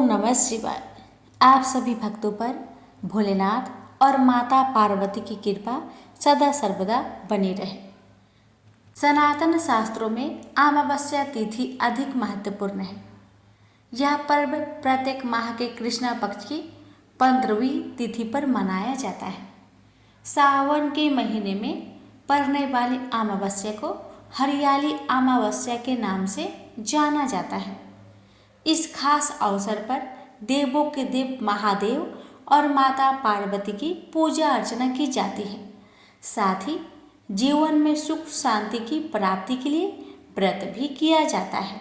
नमः शिवाय। आप सभी भक्तों पर भोलेनाथ और माता पार्वती की कृपा सदा सर्वदा बनी रहे। सनातन शास्त्रों में अमावस्या तिथि अधिक महत्वपूर्ण है। यह पर्व प्रत्येक माह के कृष्ण पक्ष की 15वीं तिथि पर मनाया जाता है। सावन के महीने में पड़ने वाली अमावस्या को हरियाली अमावस्या के नाम से जाना जाता है। इस खास अवसर पर देवों के देव महादेव और माता पार्वती की पूजा अर्चना की जाती है। साथ ही जीवन में सुख शांति की प्राप्ति के लिए व्रत भी किया जाता है।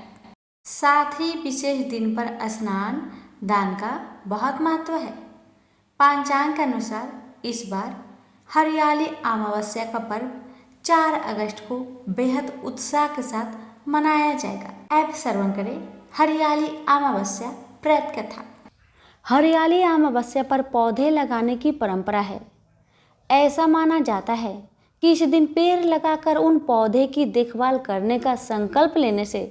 साथ ही विशेष दिन पर स्नान दान का बहुत महत्व है। पंचांग के अनुसार इस बार हरियाली अमावस्या का पर्व 4 अगस्त को बेहद उत्साह के साथ मनाया जाएगा। अब श्रवण करें हरियाली अमावस्या प्रेत कथा। हरियाली अमावस्या पर पौधे लगाने की परंपरा है। ऐसा माना जाता है कि इस दिन पेड़ लगाकर उन पौधे की देखभाल करने का संकल्प लेने से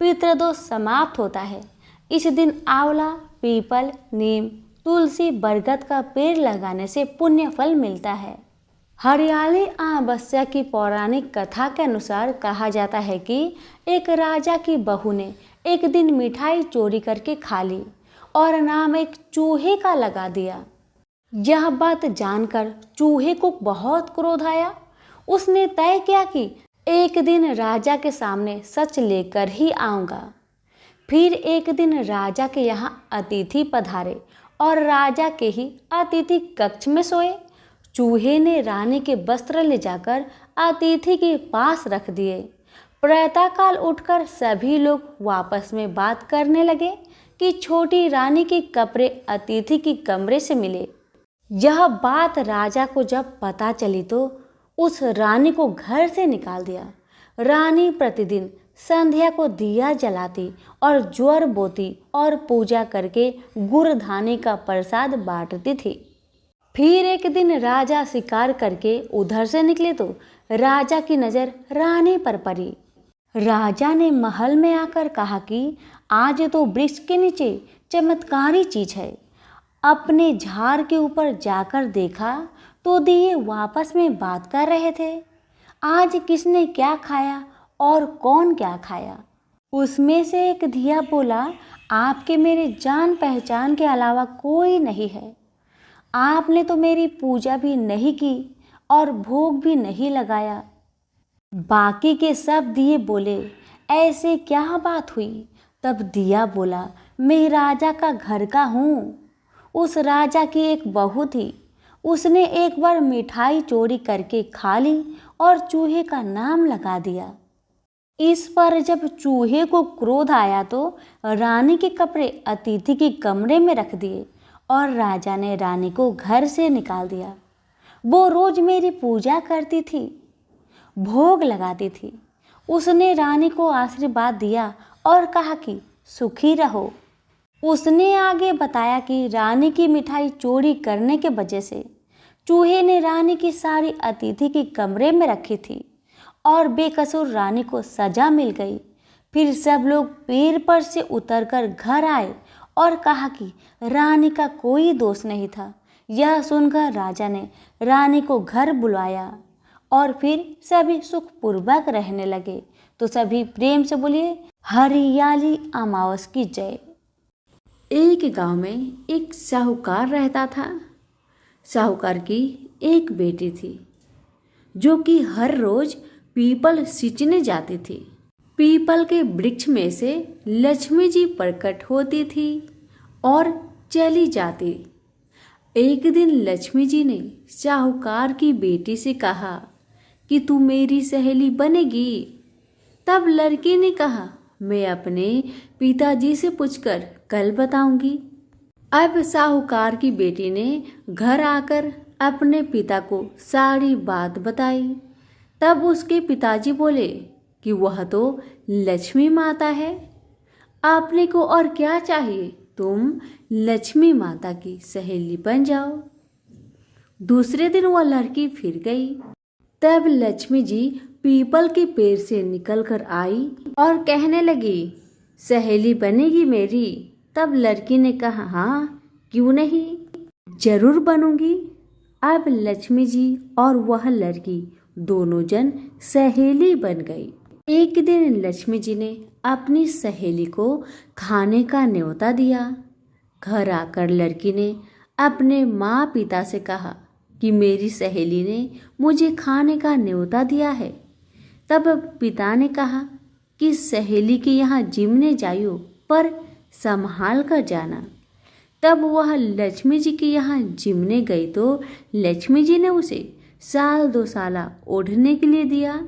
पितृदोष समाप्त होता है। इस दिन आंवला, पीपल, नीम, तुलसी, बरगद का पेड़ लगाने से पुण्य फल मिलता है। हरियाली अमावस्या की पौराणिक कथा के अनुसार कहा जाता है कि एक राजा की बहू ने एक दिन मिठाई चोरी करके खा ली और नाम एक चूहे का लगा दिया। यह बात जानकर चूहे को बहुत क्रोध आया। उसने तय किया कि एक दिन राजा के सामने सच लेकर ही आऊँगा। फिर एक दिन राजा के यहाँ अतिथि पधारे और राजा के ही अतिथि कक्ष में सोए। चूहे ने रानी के वस्त्र ले जाकर अतिथि के पास रख दिए। प्रातःकाल उठकर सभी लोग आपस में बात करने लगे कि छोटी रानी के कपड़े अतिथि के कमरे से मिले। यह बात राजा को जब पता चली तो उस रानी को घर से निकाल दिया। रानी प्रतिदिन संध्या को दिया जलाती और ज्वर बोती और पूजा करके गुड़ धानी का प्रसाद बांटती थी। फिर एक दिन राजा शिकार करके उधर से निकले तो राजा की नज़र रानी पर पड़ी। राजा ने महल में आकर कहा कि आज तो वृक्ष के नीचे चमत्कारी चीज है। अपने झाड़ के ऊपर जाकर देखा तो दिए वापस में बात कर रहे थे। आज किसने क्या खाया और कौन क्या खाया। उसमें से एक दिया बोला, आपके मेरे जान पहचान के अलावा कोई नहीं है। आपने तो मेरी पूजा भी नहीं की और भोग भी नहीं लगाया। बाकी के सब दिए बोले, ऐसे क्या बात हुई। तब दिया बोला, मैं राजा का घर का हूँ। उस राजा की एक बहू थी। उसने एक बार मिठाई चोरी करके खा ली और चूहे का नाम लगा दिया। इस पर जब चूहे को क्रोध आया तो रानी के कपड़े अतिथि के कमरे में रख दिए और राजा ने रानी को घर से निकाल दिया। वो रोज मेरी पूजा करती थी, भोग लगाती थी। उसने रानी को आशीर्वाद दिया और कहा कि सुखी रहो। उसने आगे बताया कि रानी की मिठाई चोरी करने के वजह से चूहे ने रानी की सारी अतिथि के कमरे में रखी थी और बेकसूर रानी को सजा मिल गई। फिर सब लोग पेड़ पर से उतरकर घर आए और कहा कि रानी का कोई दोष नहीं था। यह सुनकर राजा ने रानी को घर बुलाया और फिर सभी सुखपूर्वक रहने लगे। तो सभी प्रेम से बोलिए हरियाली अमावस की जय। एक गांव में एक साहूकार रहता था। साहूकार की एक बेटी थी जो कि हर रोज पीपल सींचने जाती थी। पीपल के वृक्ष में से लक्ष्मी जी प्रकट होती थी और चली जाती। एक दिन लक्ष्मी जी ने साहूकार की बेटी से कहा कि तू मेरी सहेली बनेगी। तब लड़की ने कहा, मैं अपने पिताजी से पूछकर कल बताऊंगी। अब साहूकार की बेटी ने घर आकर अपने पिता को सारी बात बताई। तब उसके पिताजी बोले कि वह तो लक्ष्मी माता है, आपने को और क्या चाहिए, तुम लक्ष्मी माता की सहेली बन जाओ। दूसरे दिन वह लड़की फिर गई। तब लक्ष्मी जी पीपल के पेड़ से निकलकर आई और कहने लगी, सहेली बनेगी मेरी तब लड़की ने कहा, हाँ क्यों नहीं, जरूर बनूंगी। अब लक्ष्मी जी और वह लड़की दोनों जन सहेली बन गई। एक दिन लक्ष्मी जी ने अपनी सहेली को खाने का न्योता दिया। घर आकर लड़की ने अपने माँ पिता से कहा कि मेरी सहेली ने मुझे खाने का न्योता दिया है। तब पिता ने कहा कि सहेली के यहाँ जिमने जाइयो, पर संभाल कर जाना। तब वह लक्ष्मी जी के यहाँ जिमने गई तो लक्ष्मी जी ने उसे 1-2 साल ओढ़ने के लिए दिया,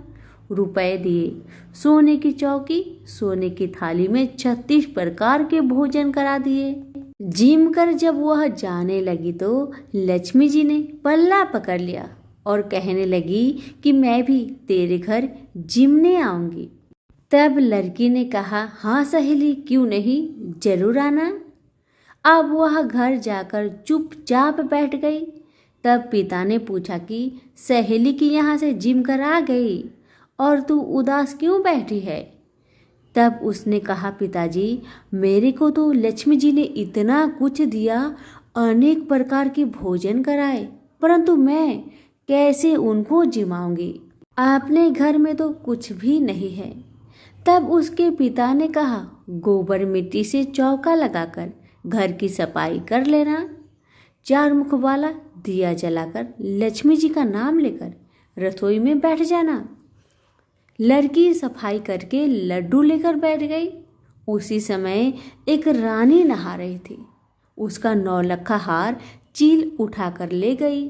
रुपए दिए, सोने की चौकी, सोने की थाली में 36 प्रकार के भोजन करा दिए। जिम कर जब वह जाने लगी तो लक्ष्मी जी ने पल्ला पकड़ लिया और कहने लगी कि मैं भी तेरे घर जिमने आऊंगी। तब लड़की ने कहा, हाँ सहेली क्यों नहीं, जरूर आना। अब वह घर जाकर चुपचाप बैठ गई। तब पिता ने पूछा कि सहेली की यहाँ से जिम कर आ गई और तू उदास क्यों बैठी है। तब उसने कहा, पिताजी मेरे को तो लक्ष्मी जी ने इतना कुछ दिया, अनेक प्रकार के भोजन कराए, परंतु मैं कैसे उनको जिमाऊंगी, अपने घर में तो कुछ भी नहीं है। तब उसके पिता ने कहा, गोबर मिट्टी से चौका लगाकर घर की सफाई कर लेना, 4 मुख वाला दिया जलाकर लक्ष्मी जी का नाम लेकर रसोई में बैठ जाना। लड़की सफाई करके लड्डू लेकर बैठ गई। उसी समय एक रानी नहा रही थी। उसका 9 लखा हार चील उठाकर ले गई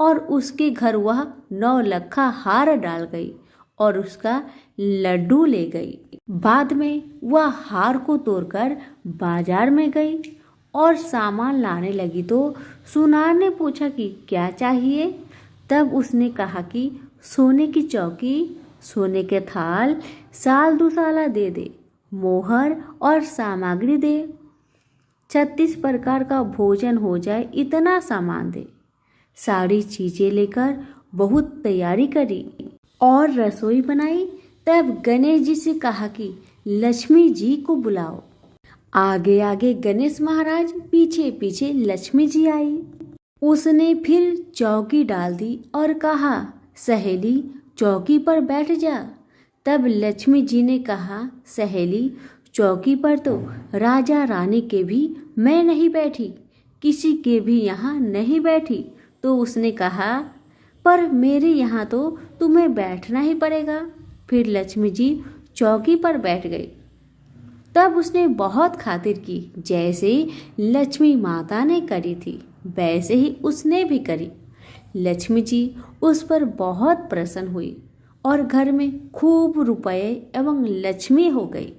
और उसके घर वह 9 लखा हार डाल गई और उसका लड्डू ले गई। बाद में वह हार को तोड़कर बाजार में गई और सामान लाने लगी तो सुनार ने पूछा कि क्या चाहिए। तब उसने कहा कि सोने की चौकी, सोने के थाल, 1-2 साल दे, मोहर और सामग्री दे, 36 प्रकार का भोजन हो जाए इतना सामान दे। सारी चीजें लेकर बहुत तैयारी करी और रसोई बनाई। तब गणेश जी से कहा कि लक्ष्मी जी को बुलाओ। आगे आगे गणेश महाराज, पीछे पीछे लक्ष्मी जी आई। उसने फिर चौकी डाल दी और कहा, सहेली चौकी पर बैठ जा। तब लक्ष्मी जी ने कहा, सहेली चौकी पर तो राजा रानी के भी मैं नहीं बैठी, किसी के भी यहाँ नहीं बैठी। तो उसने कहा, पर मेरे यहाँ तो तुम्हें बैठना ही पड़ेगा। फिर लक्ष्मी जी चौकी पर बैठ गई। तब उसने बहुत खातिर की, जैसे लक्ष्मी माता ने करी थी वैसे ही उसने भी करी। लक्ष्मी जी उस पर बहुत प्रसन्न हुई और घर में खूब रुपए एवं लक्ष्मी हो गई।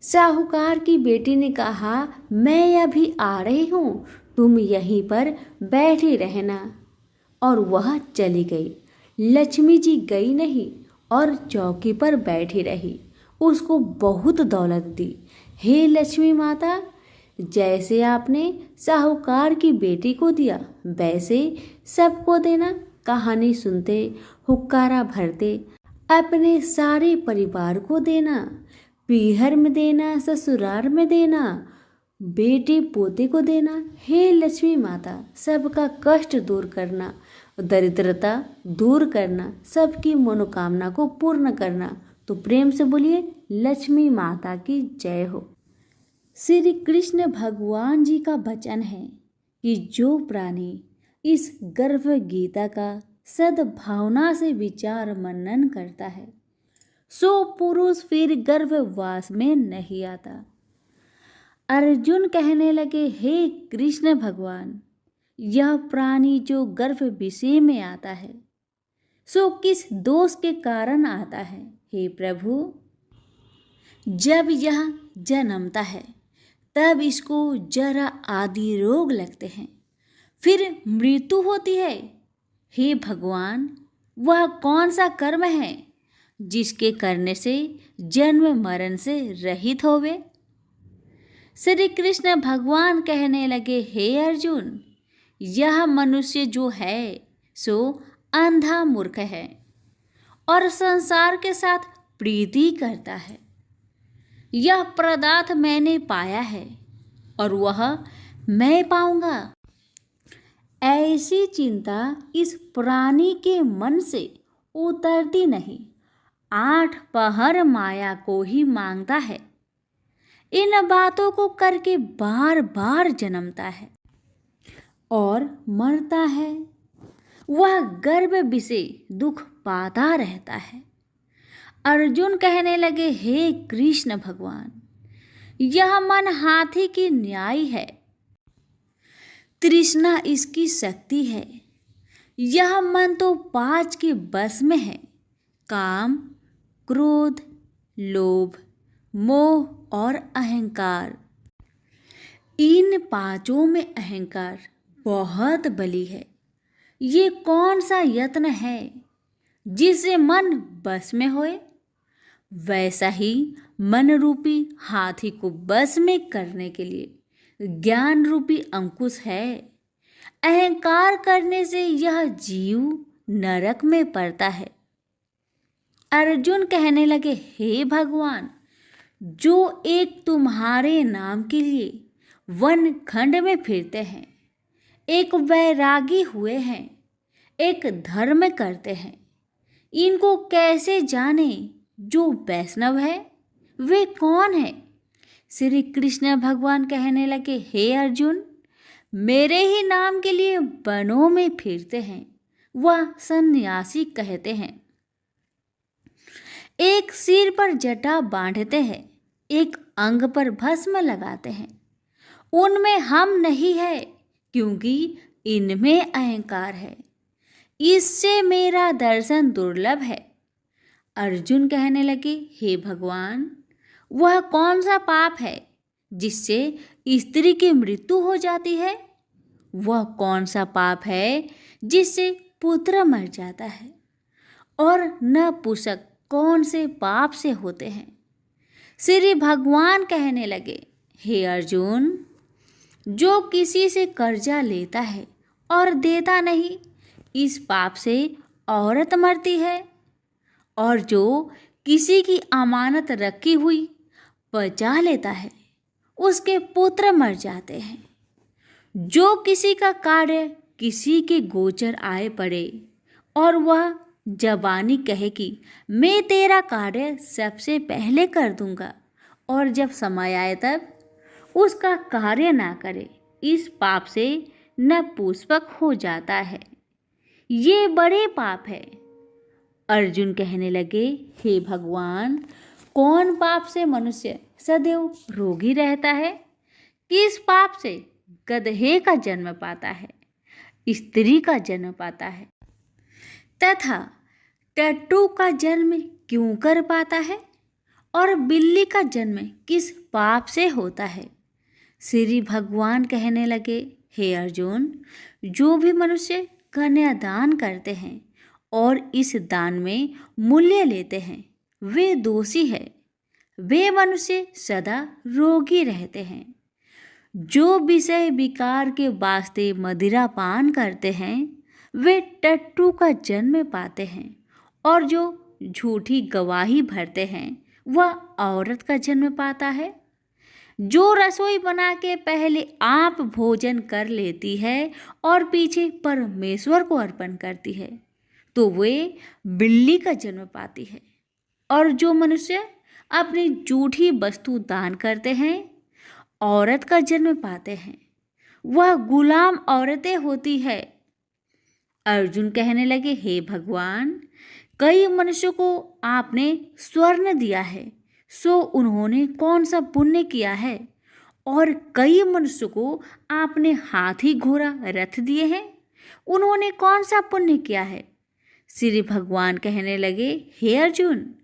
साहूकार की बेटी ने कहा, मैं अभी आ रही हूँ, तुम यहीं पर बैठी रहना। और वह चली गई। लक्ष्मी जी गई नहीं और चौकी पर बैठी रही। उसको बहुत दौलत दी। हे लक्ष्मी माता, जैसे आपने साहूकार की बेटी को दिया वैसे सबको देना। कहानी सुनते, हुक्कारा भरते अपने सारे परिवार को देना, पीहर में देना, ससुराल में देना, बेटे पोते को देना। हे लक्ष्मी माता, सबका कष्ट दूर करना, दरिद्रता दूर करना, सबकी मनोकामना को पूर्ण करना। तो प्रेम से बोलिए लक्ष्मी माता की जय हो। श्री कृष्ण भगवान जी का वचन है कि जो प्राणी इस गर्भ गीता का सद्भावना से विचार मनन करता है सो पुरुष फिर गर्भवास में नहीं आता। अर्जुन कहने लगे, हे कृष्ण भगवान, यह प्राणी जो गर्भ विषय में आता है सो किस दोष के कारण आता है। हे प्रभु, जब यह जन्मता है तब इसको जरा आदि रोग लगते हैं, फिर मृत्यु होती है। हे भगवान, वह कौन सा कर्म है जिसके करने से जन्म मरण से रहित होवे। श्री कृष्ण भगवान कहने लगे, हे अर्जुन, यह मनुष्य जो है सो अंधा मूर्ख है और संसार के साथ प्रीति करता है। यह पदार्थ मैंने पाया है, और वह मैं पाऊंगा। ऐसी चिंता इस प्राणी के मन से उतरती नहीं। 8 पहर माया को ही मांगता है। इन बातों को करके बार बार जन्मता है और मरता है। वह गर्भ विषय दुख पाता रहता है। अर्जुन कहने लगे, हे कृष्ण भगवान, यह मन हाथी की न्याय है। तृष्णा इसकी शक्ति है। यह मन तो 5 के बस में है। काम, क्रोध, लोभ, मोह और अहंकार। इन 5 में अहंकार बहुत बली है। ये कौन सा यत्न है जिससे मन बस में होए? वैसा ही मन रूपी हाथी को बस में करने के लिए ज्ञान रूपी अंकुश है। अहंकार करने से यह जीव नरक में पड़ता है। अर्जुन कहने लगे, हे भगवान, जो एक तुम्हारे नाम के लिए वन खंड में फिरते हैं, एक वैरागी हुए हैं, एक धर्म करते हैं, इनको कैसे जाने? जो वैष्णव है वे कौन है? श्री कृष्ण भगवान कहने लगे, हे अर्जुन, मेरे ही नाम के लिए वनों में फिरते हैं वह सन्यासी कहते हैं। एक सिर पर जटा बांधते हैं, एक अंग पर भस्म लगाते हैं। उनमें हम नहीं है, क्योंकि इनमें अहंकार है। इससे मेरा दर्शन दुर्लभ है। अर्जुन कहने लगे, हे भगवान, वह कौन सा पाप है जिससे स्त्री की मृत्यु हो जाती है? वह कौन सा पाप है जिससे पुत्र मर जाता है? और नपुंसक कौन से पाप से होते हैं? श्री भगवान कहने लगे, हे अर्जुन, जो किसी से कर्जा लेता है और देता नहीं, इस पाप से औरत मरती है। और जो किसी की अमानत रखी हुई बचा लेता है, उसके पुत्र मर जाते हैं। जो किसी का कार्य किसी के गोचर आए पड़े और वह जबानी कहे कि मैं तेरा कार्य सबसे पहले कर दूंगा, और जब समय आए तब उसका कार्य ना करे, इस पाप से नपुंसक हो जाता है। ये बड़े पाप है। अर्जुन कहने लगे, हे भगवान, कौन पाप से मनुष्य सदैव रोगी रहता है? किस पाप से गधे का जन्म पाता है, स्त्री का जन्म पाता है, तथा टट्टू का जन्म क्यों कर पाता है? और बिल्ली का जन्म किस पाप से होता है? श्री भगवान कहने लगे, हे अर्जुन, जो भी मनुष्य कन्यादान करते हैं और इस दान में मूल्य लेते हैं, वे दोषी है। वे मनुष्य सदा रोगी रहते हैं। जो विषय विकार के वास्ते मदिरा पान करते हैं, वे टट्टू का जन्म पाते हैं। और जो झूठी गवाही भरते हैं, वह औरत का जन्म पाता है। जो रसोई बना के पहले आप भोजन कर लेती है और पीछे परमेश्वर को अर्पण करती है, तो वे बिल्ली का जन्म पाती है। और जो मनुष्य अपनी झूठी वस्तु दान करते हैं, औरत का जन्म पाते हैं। वह गुलाम औरतें होती है। अर्जुन कहने लगे, हे भगवान, कई मनुष्यों को आपने स्वर्ण दिया है, सो उन्होंने कौन सा पुण्य किया है? और कई मनुष्यों को आपने हाथी घोड़ा रथ दिए हैं, उन्होंने कौन सा पुण्य किया है? श्री भगवान कहने लगे, हे अर्जुन,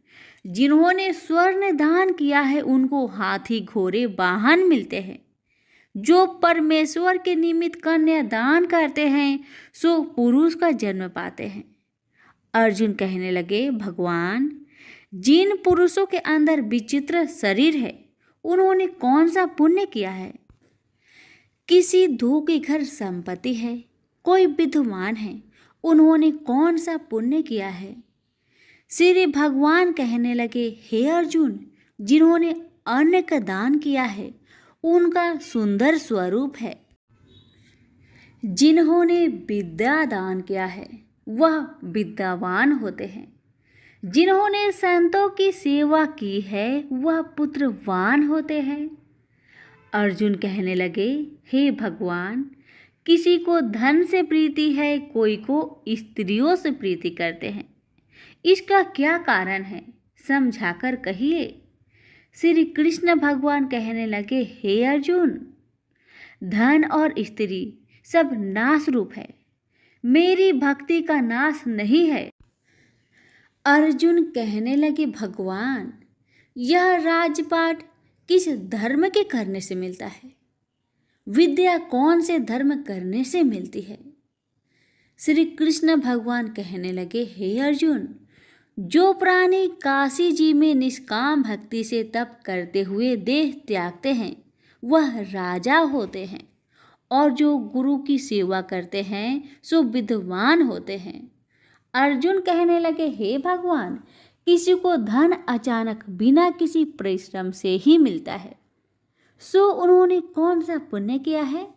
जिन्होंने स्वर्ण दान किया है उनको हाथी घोड़े वाहन मिलते हैं। जो परमेश्वर के निमित्त कन्यादान करते हैं, सो पुरुष का जन्म पाते हैं। अर्जुन कहने लगे, भगवान, जिन पुरुषों के अंदर विचित्र शरीर है, उन्होंने कौन सा पुण्य किया है? किसी दो के घर संपत्ति है, कोई विद्वान है, उन्होंने कौन सा पुण्य किया है? श्री भगवान कहने लगे, हे अर्जुन, जिन्होंने अन्न का दान किया है, उनका सुंदर स्वरूप है। जिन्होंने विद्या दान किया है वह विद्यावान होते हैं। जिन्होंने संतों की सेवा की है वह पुत्रवान होते हैं। अर्जुन कहने लगे, हे भगवान, किसी को धन से प्रीति है, कोई को स्त्रियों से प्रीति करते हैं। इसका क्या कारण है, समझाकर कहिए। श्री कृष्ण भगवान कहने लगे, हे अर्जुन, धन और स्त्री सब नाश रूप है, मेरी भक्ति का नाश नहीं है। अर्जुन कहने लगे, भगवान, यह राजपाट किस धर्म के करने से मिलता है? विद्या कौन से धर्म करने से मिलती है? श्री कृष्ण भगवान कहने लगे, हे अर्जुन, जो प्राणी काशी जी में निष्काम भक्ति से तप करते हुए देह त्यागते हैं वह राजा होते हैं, और जो गुरु की सेवा करते हैं सो विद्वान होते हैं। अर्जुन कहने लगे, हे भगवान, किसी को धन अचानक बिना किसी परिश्रम से ही मिलता है, सो उन्होंने कौन सा पुण्य किया है?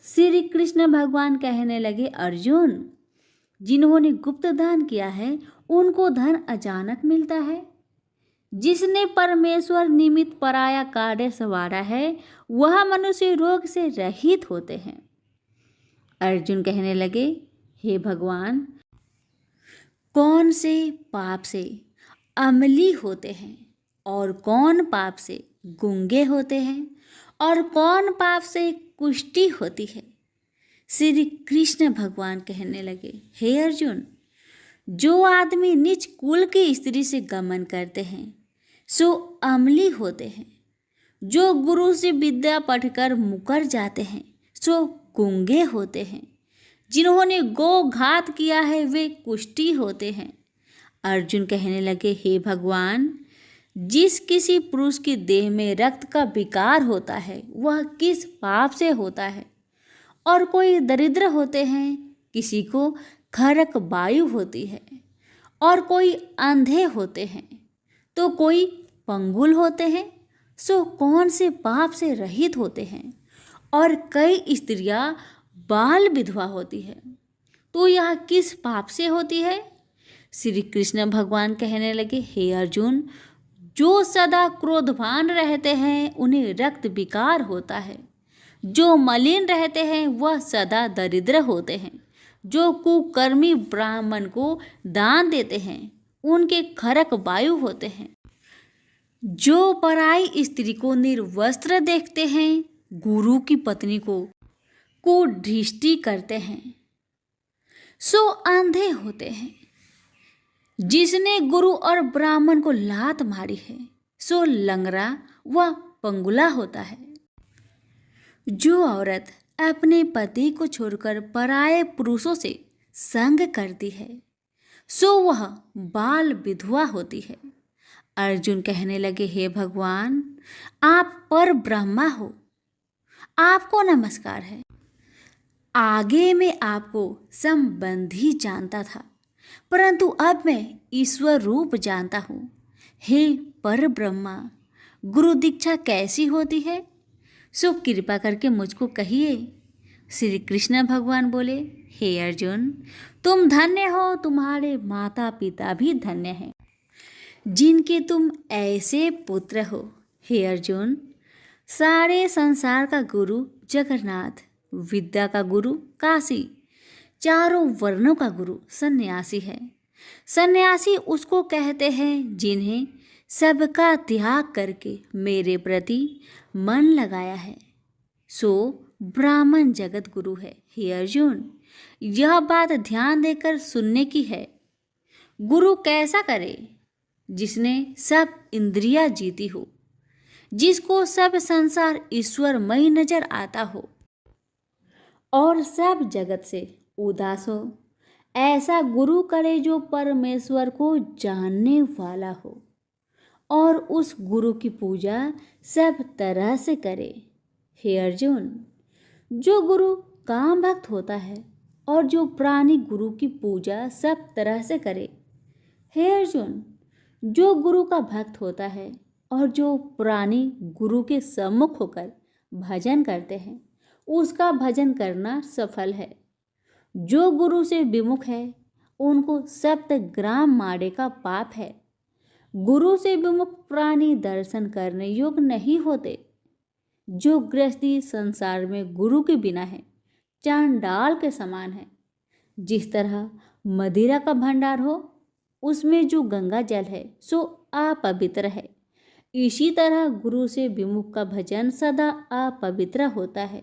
श्री कृष्ण भगवान कहने लगे, अर्जुन, जिन्होंने गुप्त दान किया है उनको धन अचानक मिलता है। जिसने परमेश्वर निमित्त पराया कार्य संवारा है वह मनुष्य रोग से रहित होते हैं। अर्जुन कहने लगे, हे भगवान, कौन से पाप से अमली होते हैं और कौन पाप से गूंगे होते हैं और कौन पाप से कुष्ठी होती है? श्री कृष्ण भगवान कहने लगे, हे अर्जुन, जो आदमी नीच कुल की स्त्री से गमन करते हैं सो अमली होते हैं। जो गुरु से विद्या पढ़कर मुकर जाते हैं सो गूंगे होते हैं। जिन्होंने गो घात किया है वे कुष्ठी होते हैं। अर्जुन कहने लगे, हे भगवान, जिस किसी पुरुष की देह में रक्त का विकार होता है वह किस पाप से होता है? और कोई दरिद्र होते हैं, किसी को खरक वायु होती है, और कोई अंधे होते हैं, तो कोई पंगुल होते हैं, सो कौन से पाप से रहित होते हैं? और कई स्त्रियां बाल विधवा होती है, तो यह किस पाप से होती है? श्री कृष्ण भगवान कहने लगे, हे अर्जुन, जो सदा क्रोधवान रहते हैं उन्हें रक्त विकार होता है। जो मलिन रहते हैं वह सदा दरिद्र होते हैं। जो कुकर्मी ब्राह्मण को दान देते हैं उनके खरक वायु होते हैं। जो पराई स्त्री को निर्वस्त्र देखते हैं, गुरु की पत्नी को दृष्टि करते हैं, सो अंधे होते हैं। जिसने गुरु और ब्राह्मण को लात मारी है सो लंगड़ा व पंगुला होता है। जो औरत अपने पति को छोड़कर पराये पुरुषों से संग करती है सो वह बाल विधवा होती है। अर्जुन कहने लगे, हे भगवान, आप पर ब्रह्मा हो, आपको नमस्कार है। आगे मैं आपको संबंधी जानता था, परंतु अब मैं ईश्वर रूप जानता हूँ। हे पर ब्रह्मा, गुरु दीक्षा कैसी होती है, सो कृपा करके मुझको कहिए। श्री कृष्ण भगवान बोले, हे अर्जुन, तुम धन्य हो, तुम्हारे माता पिता भी धन्य हैं जिनके तुम ऐसे पुत्र हो। हे अर्जुन, सारे संसार का गुरु जगन्नाथ, विद्या का गुरु काशी, चारों वर्णों का गुरु सन्यासी है। सन्यासी उसको कहते हैं जिन्हें सबका त्याग करके मेरे प्रति मन लगाया है, सो ब्राह्मण जगत गुरु है। हे अर्जुन, यह बात ध्यान देकर सुनने की है। गुरु कैसा करे? जिसने सब इंद्रियां जीती हो, जिसको सब संसार ईश्वरमय नजर आता हो और सब जगत से उदास हो। ऐसा गुरु करे जो परमेश्वर को जानने वाला हो और उस गुरु की पूजा सब तरह से करे। हे अर्जुन, जो गुरु काम भक्त होता है और जो प्राणी गुरु की पूजा सब तरह से करे। हे अर्जुन, जो गुरु का भक्त होता है और जो प्राणी गुरु के सम्मुख होकर भजन करते हैं उसका भजन करना सफल है। जो गुरु से विमुख है उनको 7 ग्राम माड़े का पाप है। गुरु से विमुख प्राणी दर्शन करने योग्य नहीं होते। जो गृहस्थी संसार में गुरु के बिना है चांडाल के समान है। जिस तरह मदिरा का भंडार हो उसमें जो गंगा जल है सो अपवित्र है, इसी तरह गुरु से विमुख का भजन सदा अपवित्र होता है।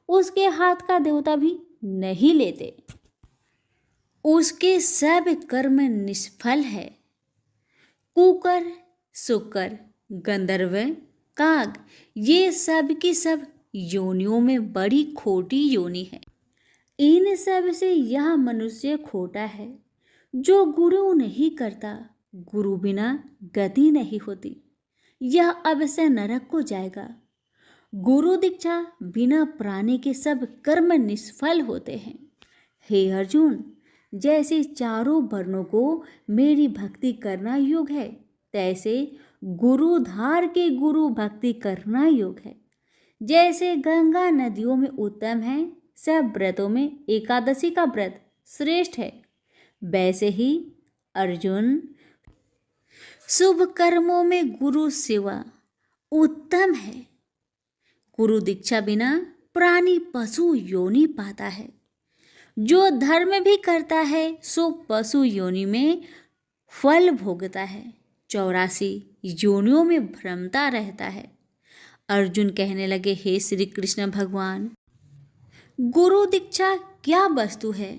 उसके हाथ का देवता भी नहीं लेते, उसके सब कर्म निष्फल है। कुकर, शुकर, गंधर्व, काग ये सब की सब योनियों में बड़ी खोटी योनि है। इन सब से यह मनुष्य खोटा है जो गुरु नहीं करता। गुरु बिना गति नहीं होती, यह अवश्य नरक को जाएगा। गुरु दीक्षा बिना प्राणी के सब कर्म निष्फल होते हैं। हे अर्जुन, जैसे चारों वर्णों को मेरी भक्ति करना योग है तैसे गुरु धार के गुरु भक्ति करना योग है। जैसे गंगा नदियों में उत्तम है सब व्रतों में एकादशी का व्रत श्रेष्ठ है, वैसे ही अर्जुन शुभ कर्मों में गुरु सेवा उत्तम है। गुरु दीक्षा बिना प्राणी पशु योनि पाता है। जो धर्म भी करता है सो पशु योनि में फल भोगता है, 84 योनियों में भ्रमता रहता है। अर्जुन कहने लगे, हे श्री कृष्ण भगवान, गुरु दीक्षा क्या वस्तु है?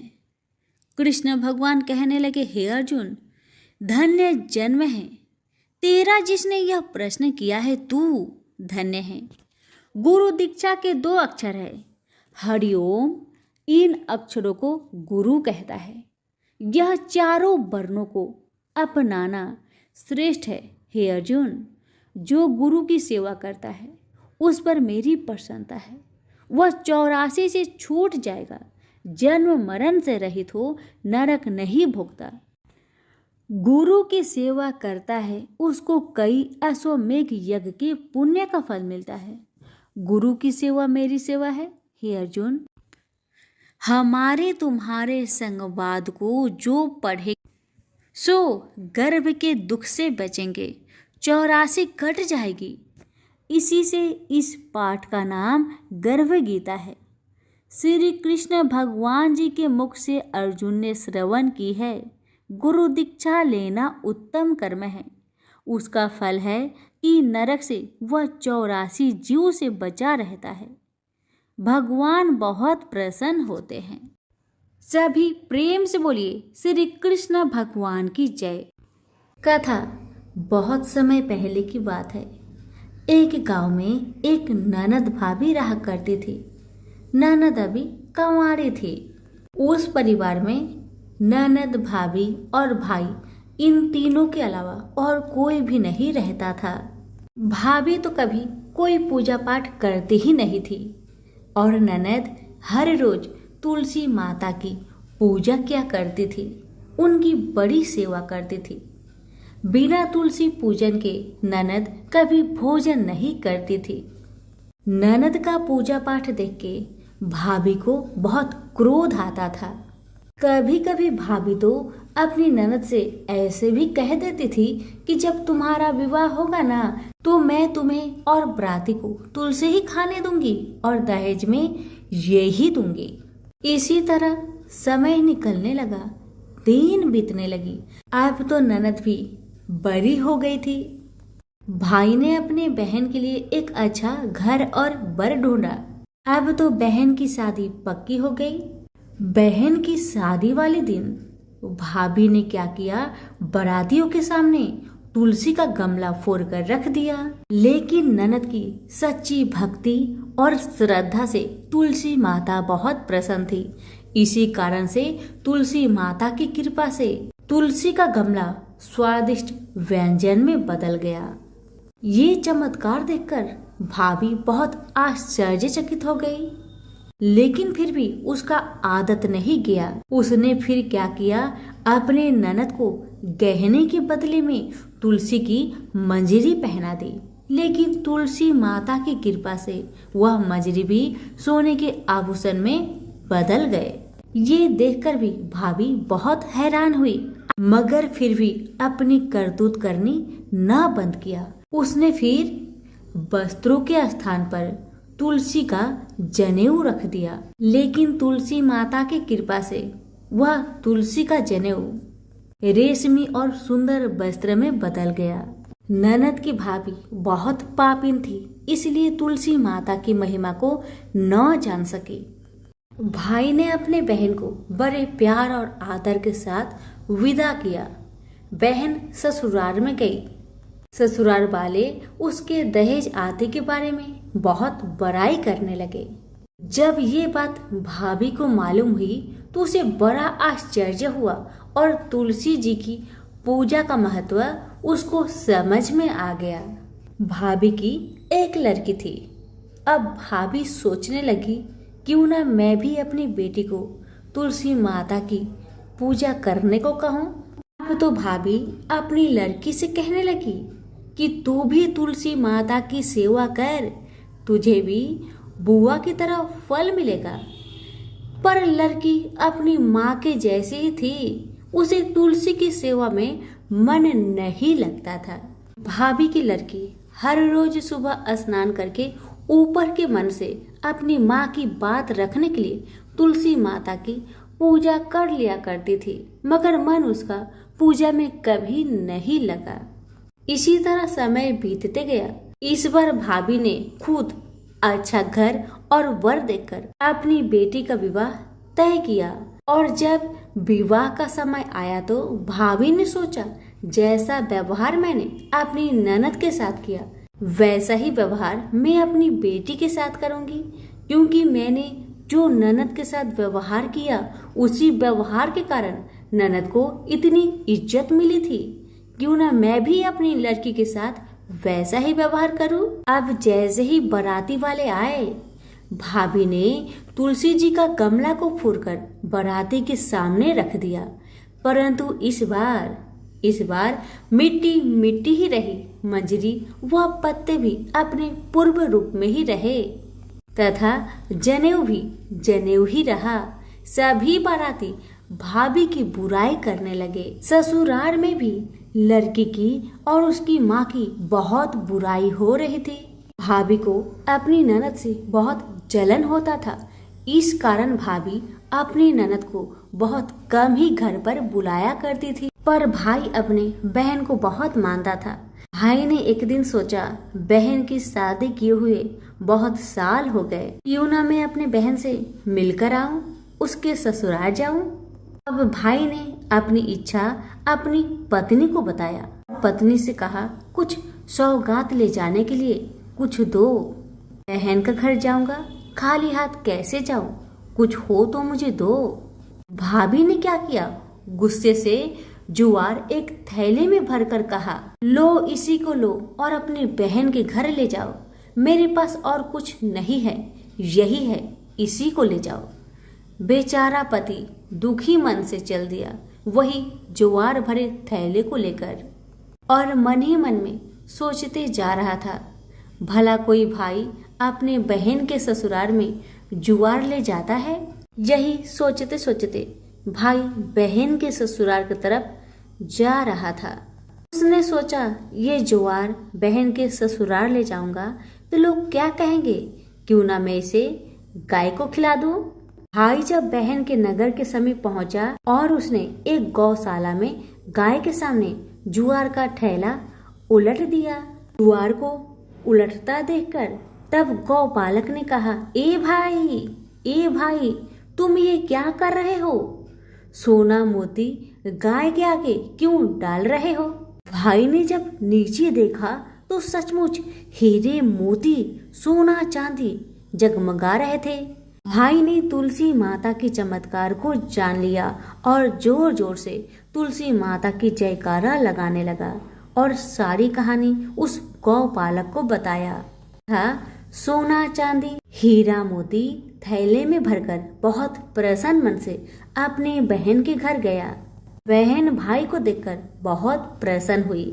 कृष्ण भगवान कहने लगे, हे अर्जुन, धन्य जन्म है तेरा जिसने यह प्रश्न किया है, तू धन्य है। गुरु दीक्षा के 2 अक्षर है, हरिओम। इन अक्षरों को गुरु कहता है। यह चारों वर्णों को अपनाना श्रेष्ठ है। हे अर्जुन, जो गुरु की सेवा करता है उस पर मेरी प्रसन्नता है। वह 84 से छूट जाएगा, जन्म मरण से रहित हो नरक नहीं भोगता। गुरु की सेवा करता है उसको कई अश्वमेघ यज्ञ के पुण्य का फल मिलता है। गुरु की सेवा मेरी सेवा है। हे अर्जुन, हमारे तुम्हारे संवाद को जो पढ़े सो गर्भ के दुख से बचेंगे, 84 कट जाएगी। इसी से इस पाठ का नाम गर्भ गीता है। श्री कृष्ण भगवान जी के मुख से अर्जुन ने श्रवण की है। गुरु दीक्षा लेना उत्तम कर्म है। उसका फल है कि नरक से वह 84 जीव से बचा रहता है। भगवान बहुत प्रसन्न होते हैं। सभी प्रेम से बोलिए श्री कृष्ण भगवान की जय। कथा बहुत समय पहले की बात है। एक गांव में एक ननद भाभी रहा करती थी। ननद अभी कंवारी थी। उस परिवार में ननद, भाभी और भाई, इन तीनों के अलावा और कोई भी नहीं रहता था। भाभी तो कभी कोई पूजा पाठ करती ही नहीं थी और ननद हर रोज तुलसी माता की पूजा किया करती थी। उनकी बड़ी सेवा करती थी। बिना तुलसी पूजन के ननद कभी भोजन नहीं करती थी। ननद का पूजा पाठ देख के भाभी को बहुत क्रोध आता था। कभी कभी भाभी तो अपनी ननद से ऐसे भी कह देती थी कि जब तुम्हारा विवाह होगा ना तो मैं तुम्हें और बराती को तुलसी ही खाने दूंगी और दहेज में ये ही दूंगी। इसी तरह समय निकलने लगा, दिन बीतने लगी। अब तो ननद भी बड़ी हो गई थी। भाई ने अपने बहन के लिए एक अच्छा घर और वर ढूंढा। अब तो बहन की शादी पक्की हो गई। बहन की शादी वाले दिन भाभी ने क्या किया, बारातियों के सामने तुलसी का गमला फोड़कर रख दिया। लेकिन ननद की सच्ची भक्ति और श्रद्धा से तुलसी माता बहुत प्रसन्न थी। इसी कारण से तुलसी माता की कृपा से तुलसी का गमला स्वादिष्ट व्यंजन में बदल गया। ये चमत्कार देखकर भाभी बहुत आश्चर्यचकित हो गई। लेकिन फिर भी उसका आदत नहीं गया। उसने फिर क्या किया, अपने ननद को गहने के बदले में तुलसी की मंजरी पहना दी, लेकिन तुलसी माता की कृपा से वह मंजरी भी सोने के आभूषण में बदल गए। ये देखकर भी भाभी बहुत हैरान हुई, मगर फिर भी अपनी करतूत करनी न बंद किया। उसने फिर वस्त्रों के स्थान पर तुलसी का जनेऊ रख दिया, लेकिन तुलसी माता की कृपा से वह तुलसी का जनेऊ रेशमी और सुंदर वस्त्र में बदल गया। ननद की भाभी बहुत पापिन थी, इसलिए तुलसी माता की महिमा को न जान सकी। भाई ने अपने बहन को बड़े प्यार और आदर के साथ विदा किया। बहन ससुराल में गई। ससुराल वाले उसके दहेज आदि के बारे में बहुत बड़ाई करने लगे। जब ये बात भाभी को मालूम हुई तो उसे बड़ा आश्चर्य हुआ और तुलसी जी की पूजा का महत्व उसको समझ में आ गया। भाभी की एक लड़की थी। अब भाभी सोचने लगी, क्यों ना मैं भी अपनी बेटी को तुलसी माता की पूजा करने को कहूँ। अब तो भाभी अपनी लड़की से कहने लगी कि तू भी तुलसी माता की सेवा कर, तुझे भी बुआ की तरह फल मिलेगा। पर लड़की अपनी माँ के जैसी ही थी, उसे तुलसी की सेवा में मन नहीं लगता था। भाभी की लड़की हर रोज सुबह स्नान करके ऊपर के मन से अपनी माँ की बात रखने के लिए तुलसी माता की पूजा कर लिया करती थी, मगर मन उसका पूजा में कभी नहीं लगा। इसी तरह समय बीतते गया। इस बार भाभी ने खुद अच्छा घर और वर देखकर अपनी बेटी का विवाह तय किया, और जब विवाह का समय आया तो भाभी ने सोचा, जैसा व्यवहार मैंने अपनी ननद के साथ किया वैसा ही व्यवहार मैं अपनी बेटी के साथ करूंगी, क्योंकि मैंने जो ननद के साथ व्यवहार किया उसी व्यवहार के कारण ननद को इतनी इज्जत मिली थी। क्यों ना मैं भी अपनी लड़की के साथ वैसा ही व्यवहार करूं। अब जैसे ही बाराती वाले आए, भाभी ने तुलसी जी का गमला को फोड़कर बाराती के सामने रख दिया, परंतु इस बार मिट्टी मिट्टी ही रही। मंजरी व पत्ते भी अपने पूर्व रूप में ही रहे तथा जनेऊ भी जनेऊ ही रहा। सभी बाराती भाभी की बुराई करने लगे। ससुराल में भी लड़की की और उसकी माँ की बहुत बुराई हो रही थी। भाभी को अपनी ननद से बहुत जलन होता था। इस कारण भाभी अपनी ननद को बहुत कम ही घर पर बुलाया करती थी, पर भाई अपने बहन को बहुत मानता था। भाई ने एक दिन सोचा, बहन की शादी किए हुए बहुत साल हो गए, क्यों ना मैं अपने बहन से मिलकर आऊं, उसके ससुराल जाऊं। अब भाई ने अपनी इच्छा अपनी पत्नी को बताया। पत्नी से कहा, कुछ सौगात ले जाने के लिए कुछ दो, बहन का घर जाऊंगा, खाली हाथ कैसे जाऊं, कुछ हो तो मुझे दो। भाभी ने क्या किया, गुस्से से जुआर एक थैले में भरकर कहा, लो इसी को लो और अपनी बहन के घर ले जाओ, मेरे पास और कुछ नहीं है, यही है, इसी को ले जाओ। बेचारा पति दुखी मन से चल दिया, वही जुआर भरे थैले को लेकर, और मन ही मन में सोचते जा रहा था, भला कोई भाई अपने बहन के ससुराल में जुआर ले जाता है। यही सोचते सोचते भाई बहन के ससुराल की तरफ जा रहा था। उसने सोचा, ये जुआर बहन के ससुराल ले जाऊंगा तो लोग क्या कहेंगे, क्यों ना मैं इसे गाय को खिला दूं। भाई जब बहन के नगर के समीप पहुंचा और उसने एक गौशाला में गाय के सामने जुआर का थैला उलट दिया। जुआर को उलटता देखकर तब गौपालक ने कहा, ए भाई तुम ये क्या कर रहे हो, सोना मोती गाय के आगे क्यों डाल रहे हो। भाई ने जब नीचे देखा तो सचमुच हीरे मोती सोना चांदी जगमगा रहे थे। भाई ने तुलसी माता के चमत्कार को जान लिया और जोर जोर से तुलसी माता की जयकारा लगाने लगा और सारी कहानी उस गौपालक को बताया था। सोना चांदी हीरा मोती थैले में भरकर बहुत प्रसन्न मन से अपने बहन के घर गया। बहन भाई को देखकर बहुत प्रसन्न हुई।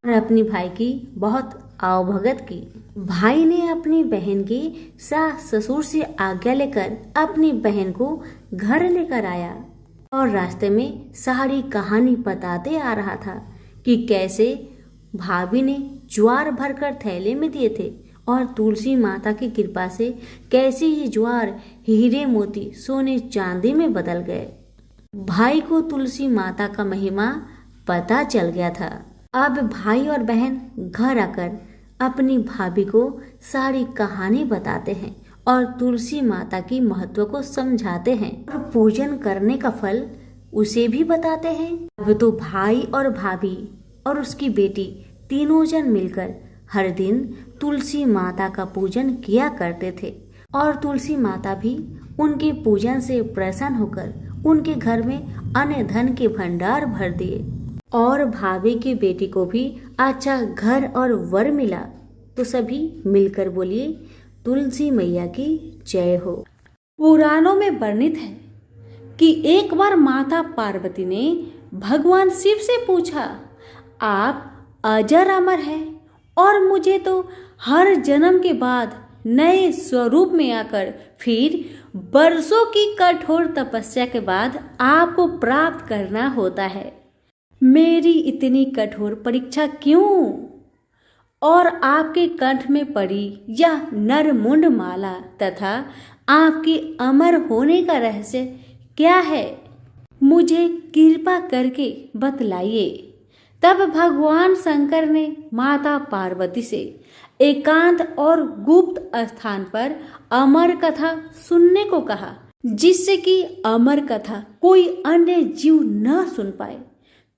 और अपनी भाई की बहुत आवभगत की। भाई ने अपनी बहन की सास ससुर से आज्ञा लेकर अपनी बहन को घर लेकर आया और रास्ते में सारी कहानी बताते आ रहा था कि कैसे भाभी ने ज्वार भरकर थैले में दिए थे और तुलसी माता की कृपा से कैसे ये ज्वार हीरे मोती सोने चांदी में बदल गए। भाई को तुलसी माता का महिमा पता चल गया था। अब भाई और बहन घर आकर अपनी भाभी को सारी कहानी बताते हैं और तुलसी माता की महत्व को समझाते हैं और पूजन करने का फल उसे भी बताते हैं। अब तो भाई और भाभी और उसकी बेटी तीनों जन मिलकर हर दिन तुलसी माता का पूजन किया करते थे और तुलसी माता भी उनके पूजन से प्रसन्न होकर उनके घर में अन्न धन के भंडार भर दिए और भाभी की बेटी को भी अच्छा घर और वर मिला। तो सभी मिलकर बोलिए तुलसी मैया की जय हो। पुराणों में वर्णित है कि एक बार माता पार्वती ने भगवान शिव से पूछा, आप अजर अमर हैं और मुझे तो हर जन्म के बाद नए स्वरूप में आकर फिर बरसों की कठोर तपस्या के बाद आपको प्राप्त करना होता है। मेरी इतनी कठोर परीक्षा क्यों? और आपके कंठ में पड़ी यह नरमुंड माला तथा आपके अमर होने का रहस्य क्या है? मुझे कृपा करके बतलाइए। तब भगवान शंकर ने माता पार्वती से एकांत और गुप्त स्थान पर अमर कथा सुनने को कहा, जिससे कि अमर कथा कोई अन्य जीव न सुन पाए,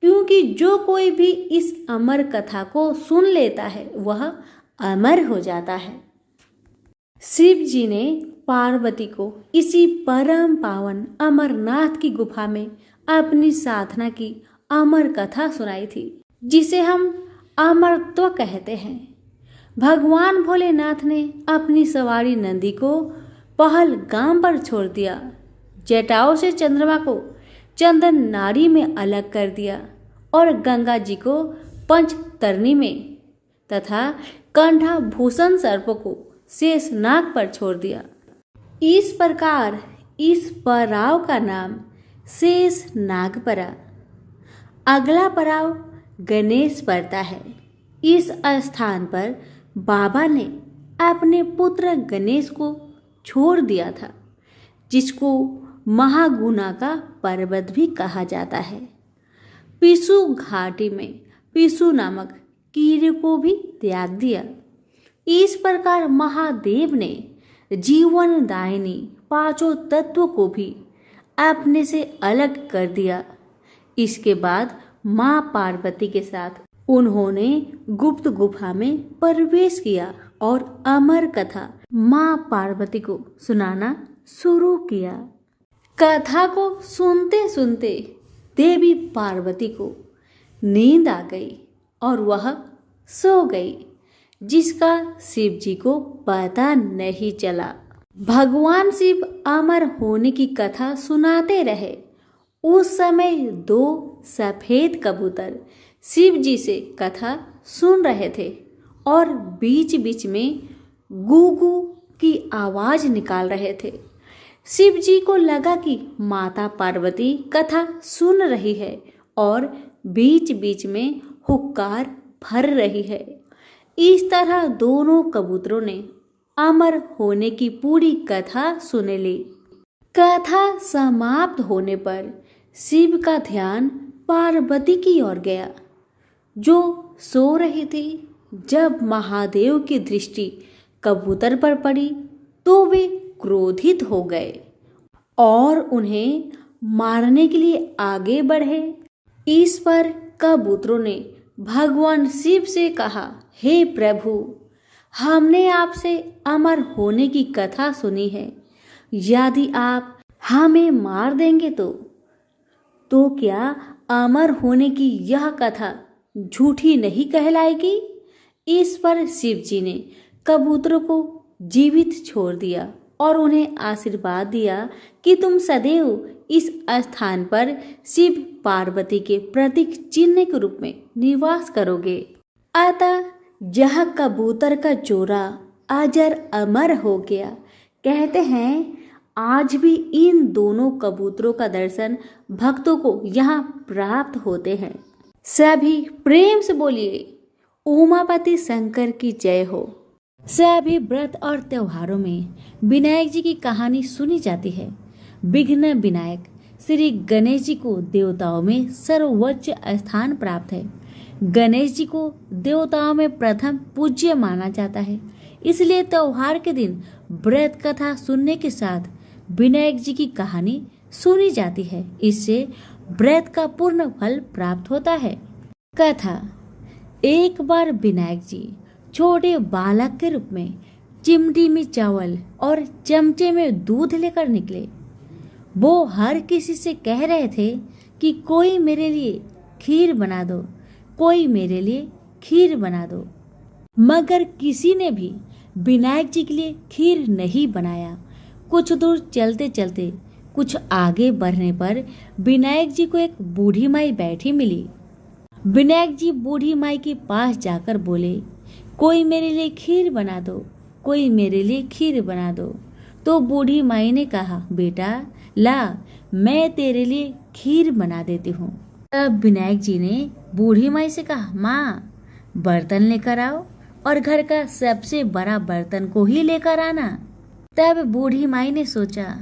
क्योंकि जो कोई भी इस अमर कथा को सुन लेता है वह अमर हो जाता है। शिव जी ने पार्वती को इसी परम पावन अमरनाथ की गुफा में अपनी साधना की अमर कथा सुनाई थी, जिसे हम अमरत्व कहते हैं। भगवान भोलेनाथ ने अपनी सवारी नंदी को पहलगाम पर छोड़ दिया, जटाओं से चंद्रमा को चंदन नाड़ी में अलग कर दिया और गंगा जी को पंचतरणी में तथा कंठा भूषण सर्प को शेषनाग पर छोड़ दिया। इस प्रकार इस पड़ाव का नाम शेषनाग पड़ा। अगला पड़ाव गणेश पड़ता है। इस स्थान पर बाबा ने अपने पुत्र गणेश को छोड़ दिया था, जिसको महागुना का पर्वत भी कहा जाता है। पिसु घाटी में पिसु नामक कीड़े को भी त्याग दिया। इस प्रकार महादेव ने जीवनदायिनी पांचों तत्व को भी अपने से अलग कर दिया। इसके बाद मां पार्वती के साथ उन्होंने गुप्त गुफा में प्रवेश किया और अमर कथा मां पार्वती को सुनाना शुरू किया। कथा को सुनते सुनते देवी पार्वती को नींद आ गई और वह सो गई, जिसका शिव जी को पता नहीं चला। भगवान शिव अमर होने की कथा सुनाते रहे। उस समय दो सफेद कबूतर शिव जी से कथा सुन रहे थे और बीच बीच में गूगू की आवाज निकाल रहे थे। शिव जी को लगा कि माता पार्वती कथा सुन रही है और बीच बीच में हुक्कार भर रही है। इस तरह दोनों कबूतरों ने अमर होने की पूरी कथा सुन ली। कथा समाप्त होने पर शिव का ध्यान पार्वती की ओर गया, जो सो रही थी। जब महादेव की दृष्टि कबूतर पर पड़ी तो वे क्रोधित हो गए और उन्हें मारने के लिए आगे बढ़े। इस पर कबूतरों ने भगवान शिव से कहा, हे प्रभु, हमने आपसे अमर होने की कथा सुनी है। यदि आप हमें मार देंगे तो क्या अमर होने की यह कथा झूठी नहीं कहलाएगी? इस पर शिव जी ने कबूतरों को जीवित छोड़ दिया और उन्हें आशीर्वाद दिया कि तुम सदैव इस स्थान पर शिव पार्वती के प्रतीक चिन्ह के रूप में निवास करोगे। अतः यह कबूतर का जोड़ा अजर अमर हो गया। कहते हैं आज भी इन दोनों कबूतरों का दर्शन भक्तों को यहाँ प्राप्त होते हैं। सभी प्रेम से बोलिए उमापति शंकर की जय हो। सभी व्रत और त्योहारों में विनायक जी की कहानी सुनी जाती है। विघ्न विनायक श्री गणेश जी को देवताओं में सर्वोच्च स्थान प्राप्त है। गणेश जी को देवताओं में प्रथम पूज्य माना जाता है, इसलिए त्योहार के दिन व्रत कथा सुनने के साथ विनायक जी की कहानी सुनी जाती है। इससे व्रत का पूर्ण फल प्राप्त होता है। कथा। एक बार विनायक जी छोटे बालक के रूप में चिमटी में चावल और चमचे में दूध लेकर निकले। वो हर किसी से कह रहे थे कि कोई मेरे लिए खीर बना दो, कोई मेरे लिए खीर बना दो। मगर किसी ने भी विनायक जी के लिए खीर नहीं बनाया। कुछ दूर चलते चलते कुछ आगे बढ़ने पर विनायक जी को एक बूढ़ी माई बैठी मिली। विनायक जी बूढ़ी माई के पास जाकर बोले, कोई मेरे लिए खीर बना दो, कोई मेरे लिए खीर बना दो। तो बूढ़ी माई ने कहा, बेटा ला, मैं तेरे लिए खीर बना देती हूँ। तब विनायक जी ने बूढ़ी माई से कहा, माँ बर्तन लेकर आओ और घर का सबसे बड़ा बर्तन को ही लेकर आना। तब बूढ़ी माई ने सोचा,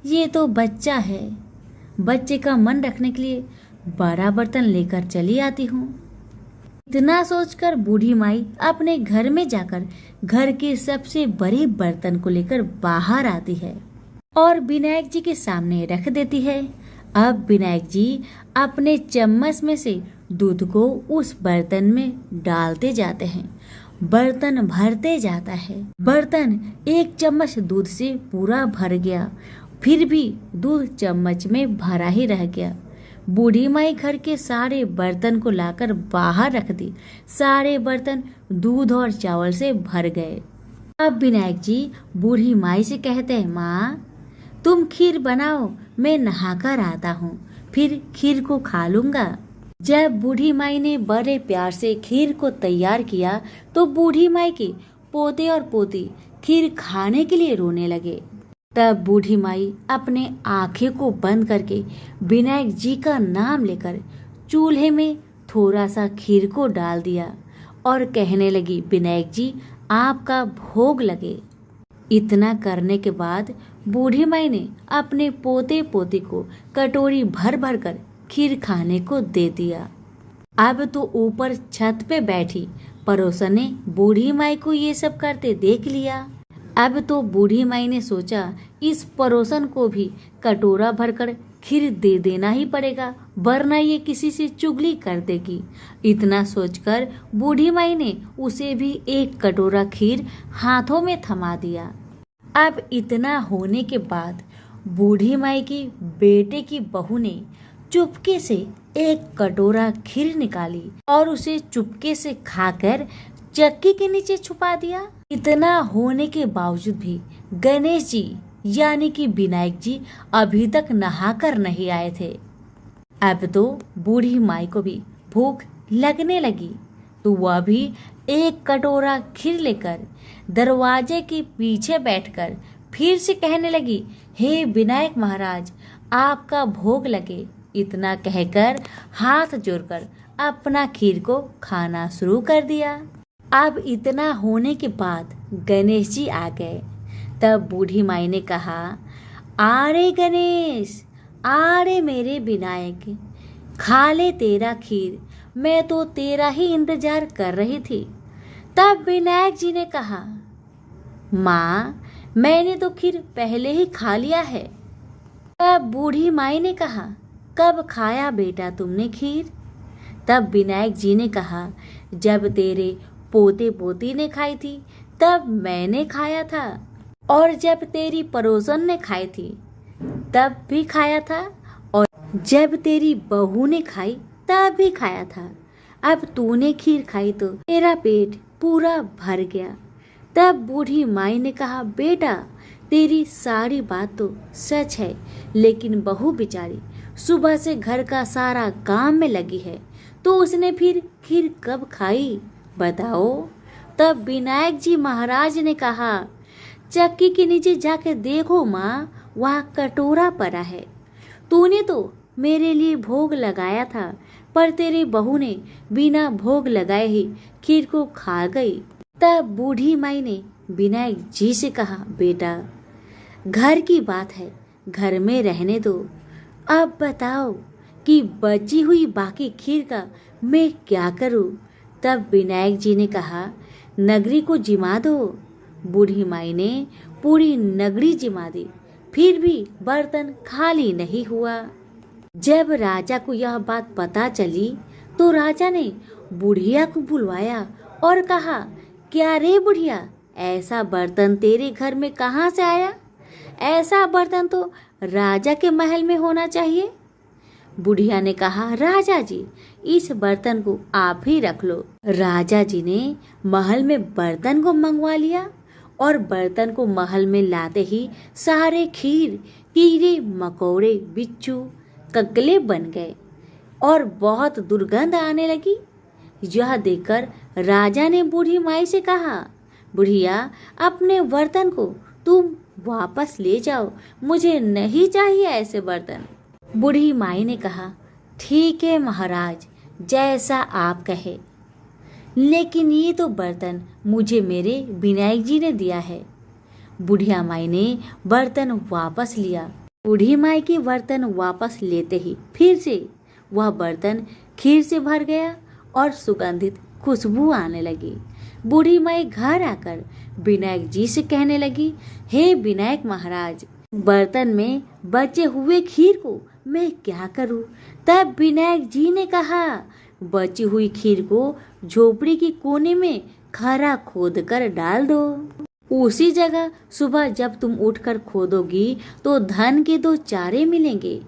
ये तो बच्चा है, बच्चे का मन रखने के लिए बड़ा बर्तन लेकर चली आती हूँ। इतना सोचकर बूढ़ी माई अपने घर में जाकर घर के सबसे बड़े बर्तन को लेकर बाहर आती है और विनायक जी के सामने रख देती है। अब विनायक जी अपने चम्मच में से दूध को उस बर्तन में डालते जाते हैं। बर्तन भरते जाता है। बर्तन एक चम्मच दूध से पूरा भर गया, फिर भी दूध चम्मच में भरा ही रह गया। बूढ़ी माई घर के सारे बर्तन को लाकर बाहर रख दी। सारे बर्तन दूध और चावल से भर गए। अब विनायक जी बूढ़ी माई से कहते हैं, माँ तुम खीर बनाओ, मैं नहाकर आता हूँ, फिर खीर को खा लूंगा। जब बूढ़ी माई ने बड़े प्यार से खीर को तैयार किया तो बूढ़ी माई के पोते और पोती खीर खाने के लिए रोने लगे। तब बूढ़ी माई अपने आंखें को बंद करके विनायक जी का नाम लेकर चूल्हे में थोड़ा सा खीर को डाल दिया और कहने लगी, विनायक जी आपका भोग लगे। इतना करने के बाद बूढ़ी माई ने अपने पोते पोती को कटोरी भर भर कर खीर खाने को दे दिया। अब तो ऊपर छत पे बैठी पड़ोसन ने बूढ़ी माई को ये सब करते देख लिया। अब तो बूढ़ी माई ने सोचा, इस पड़ोसन को भी कटोरा भरकर खीर दे देना ही पड़ेगा, वरना ये किसी से चुगली कर देगी। इतना सोचकर बूढ़ी माई ने उसे भी एक कटोरा खीर हाथों में थमा दिया। अब इतना होने के बाद बूढ़ी माई की बेटे की बहू ने चुपके से एक कटोरा खीर निकाली और उसे चुपके से खाकर चक्की के नीचे छुपा दिया। इतना होने के बावजूद भी गणेश जी यानी कि विनायक जी अभी तक नहाकर नहीं आए थे। अब तो बूढ़ी माई को भी भूख लगने लगी, तो वह भी एक कटोरा खीर लेकर दरवाजे के पीछे बैठकर फिर से कहने लगी, हे विनायक महाराज आपका भोग लगे। इतना कहकर हाथ जोड़कर अपना खीर को खाना शुरू कर दिया। अब इतना होने के बाद गणेश जी आ गए। तब बूढ़ी माई ने कहा, आरे गणेश, आरे मेरे विनायक, खा ले तेरा खीर, मैं तो तेरा ही इंतजार कर रही थी। तब विनायक जी ने कहा, माँ मैंने तो खीर पहले ही खा लिया है। तब बूढ़ी माई ने कहा, कब खाया बेटा तुमने खीर? तब विनायक जी ने कहा, जब तेरे पोते पोती ने खाई थी तब मैंने खाया था, और जब तेरी पड़ोसन ने खाई थी तब भी खाया था, और जब तेरी बहू ने खाई तब भी खाया था। अब तूने खीर खाई तो तेरा पेट पूरा भर गया। तब बूढ़ी माई ने कहा, बेटा तेरी सारी बात तो सच है, लेकिन बहू बेचारी सुबह से घर का सारा काम में लगी है, तो उसने फिर खीर कब खाई? बताओ। तब विनायक जी महाराज ने कहा, चक्की के नीचे जाकर देखो माँ, वहाँ कटोरा पड़ा है। तूने तो मेरे लिए भोग लगाया था, पर तेरी बहू ने बिना भोग लगाए ही खीर को खा गई। तब बूढ़ी माई ने विनायक जी से कहा, बेटा घर की बात है, घर में रहने दो। अब बताओ कि बची हुई बाकी खीर का मैं क्या करूं? तब विनायक जी ने कहा, नगरी को जिमा दो। बूढ़ी माई ने पूरी नगरी जिमा दी, फिर भी बर्तन खाली नहीं हुआ। जब राजा को यह बात पता चली तो राजा ने बुढ़िया को बुलवाया और कहा, क्या रे बुढ़िया, ऐसा बर्तन तेरे घर में कहाँ से आया? ऐसा बर्तन तो राजा के महल में होना चाहिए। बुढ़िया ने कहा, राजा जी इस बर्तन को आप ही रख लो। राजा जी ने महल में बर्तन को मंगवा लिया और बर्तन को महल में लाते ही सारे खीर, कीड़े मकोड़े, बिच्छू, ककले बन गए और बहुत दुर्गंध आने लगी। यह देखकर राजा ने बूढ़ी माई से कहा, बुढ़िया अपने बर्तन को तुम वापस ले जाओ, मुझे नहीं चाहिए ऐसे बर्तन। बूढ़ी माई ने कहा, ठीक है महाराज, जैसा आप कहे, लेकिन ये तो बर्तन मुझे मेरे विनायक जी ने दिया है। बुढ़िया माई ने बर्तन वापस लिया। बूढ़ी माई की बर्तन वापस लेते ही फिर से वह बर्तन खीर से भर गया और सुगंधित खुशबू आने लगी। बूढ़ी माई घर आकर विनायक जी से कहने लगी, हे विनायक महाराज, बर्तन में बचे हुए खीर को मैं क्या करूं? तब विनायक जी ने कहा, बची हुई खीर को झोपड़ी के कोने में खरा खोद कर डाल दो। उसी जगह सुबह जब तुम उठकर खोदोगी तो धन के 2 चारे मिलेंगे।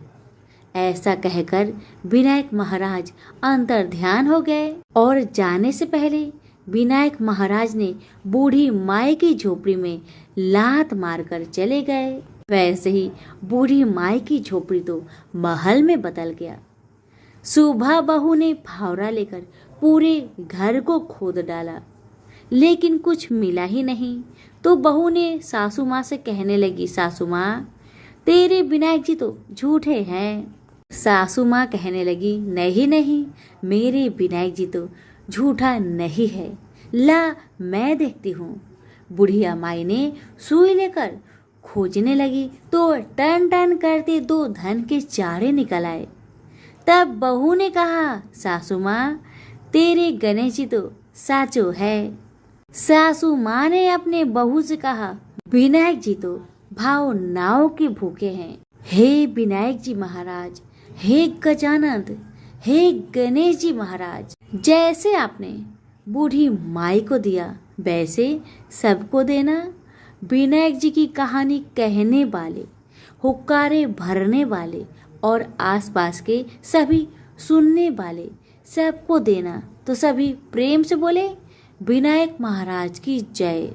ऐसा कहकर विनायक महाराज अंतर ध्यान हो गए और जाने से पहले विनायक महाराज ने बूढ़ी माई की झोपड़ी में लात मारकर चले गए। वैसे ही बूढ़ी माई की झोपड़ी तो महल में बदल गया। सुबह बहू ने फावड़ा लेकर पूरे घर को खोद डाला, लेकिन कुछ मिला ही नहीं। तो बहू ने सासू माँ से कहने लगी, सासू माँ, तेरे विनायक जी तो झूठे हैं। सासू माँ कहने लगी, नहीं नहीं, मेरे विनायक जी तो झूठा नहीं है, ला मैं देखती हूँ। बुढ़िया माई ने सुई लेकर खोजने लगी तो टन टन करते 2 धन के चारे निकल आए। तब बहू ने कहा, सासू माँ, तेरे गणेश जी तो साचो है। सासू माँ ने अपने बहू से कहा, विनायक जी तो भाव नाव के भूखे हैं। हे विनायक जी महाराज, हे गजानंद, हे गणेश जी महाराज, जैसे आपने बूढ़ी माई को दिया वैसे सबको देना। विनायक जी की कहानी कहने वाले, हुक्कारे भरने वाले और आसपास के सभी सुनने वाले सबको देना। तो सभी प्रेम से बोले, विनायक महाराज की जय।